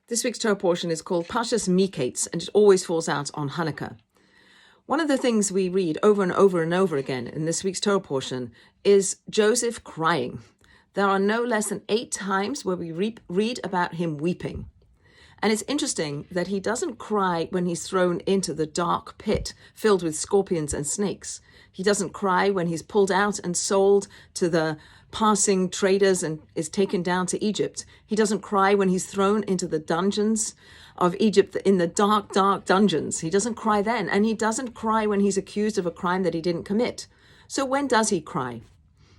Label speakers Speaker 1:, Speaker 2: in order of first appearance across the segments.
Speaker 1: This week's Torah portion is called Parshat Mikeitz, and it always falls out on Hanukkah. One of the things we read over and over and over again in this week's Torah portion is Joseph crying. There are no less than 8 times where we read about him weeping. And it's interesting that he doesn't cry when he's thrown into the dark pit filled with scorpions and snakes. He doesn't cry when he's pulled out and sold to the passing traders and is taken down to Egypt. He doesn't cry when he's thrown into the dungeons of Egypt, in the dark, dark dungeons. He doesn't cry then. And he doesn't cry when he's accused of a crime that he didn't commit. So when does he cry?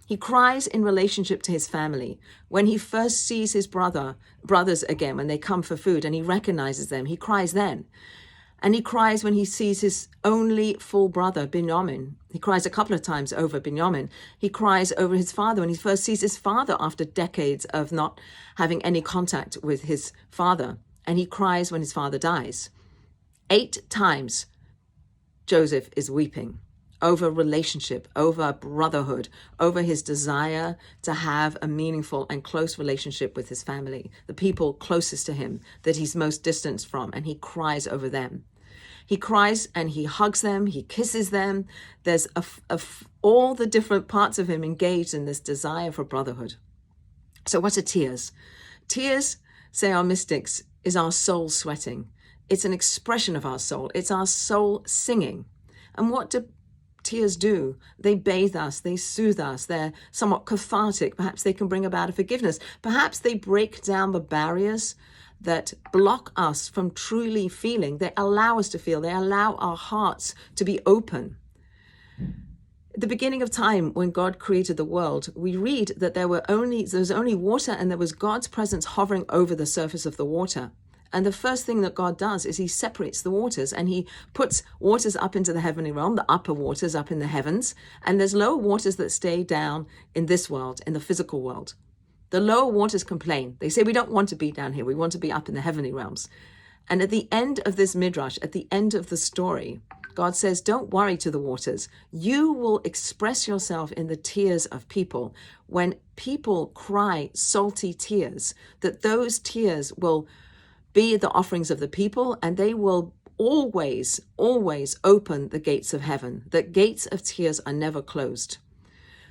Speaker 1: He cries in relationship to his family. When he first sees his brothers again, when they come for food and he recognizes them, he cries then. And he cries when he sees his only full brother, Binyamin. He cries a couple of times over Binyamin. He cries over his father when he first sees his father after decades of not having any contact with his father. And he cries when his father dies. 8 times Joseph is weeping over relationship, over brotherhood, over his desire to have a meaningful and close relationship with his family, the people closest to him that he's most distanced from, and he cries over them. He cries and he hugs them, he kisses them. There's all the different parts of him engaged in this desire for brotherhood. So what are tears? Tears, say our mystics, is our soul sweating. It's an expression of our soul. It's our soul singing. And what do tears do? They bathe us, they soothe us, they're somewhat cathartic. Perhaps they can bring about a forgiveness. Perhaps they break down the barriers that block us from truly feeling. They allow us to feel, they allow our hearts to be open. At the beginning of time, when God created the world, we read that there was only water, and there was God's presence hovering over the surface of the water. And the first thing that God does is he separates the waters, and he puts waters up into the heavenly realm, the upper waters up in the heavens, and there's lower waters that stay down in this world, in the physical world. The lower waters complain. They say, we don't want to be down here. We want to be up in the heavenly realms. And at the end of this midrash, at the end of the story, God says, don't worry to the waters. You will express yourself in the tears of people. When people cry salty tears, that those tears will be the offerings of the people, and they will always, always open the gates of heaven. The gates of tears are never closed.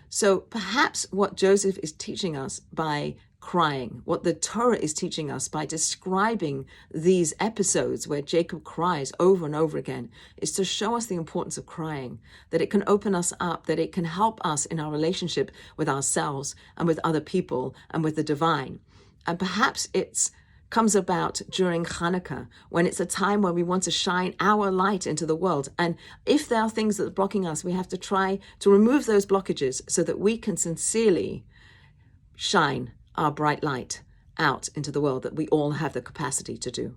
Speaker 1: So perhaps what Joseph is teaching us by crying, what the Torah is teaching us by describing these episodes where Jacob cries over and over again, is to show us the importance of crying, that it can open us up, that it can help us in our relationship with ourselves and with other people and with the divine. And perhaps it's comes about during Hanukkah, when it's a time where we want to shine our light into the world. And if there are things that are blocking us, we have to try to remove those blockages so that we can sincerely shine our bright light out into the world that we all have the capacity to do.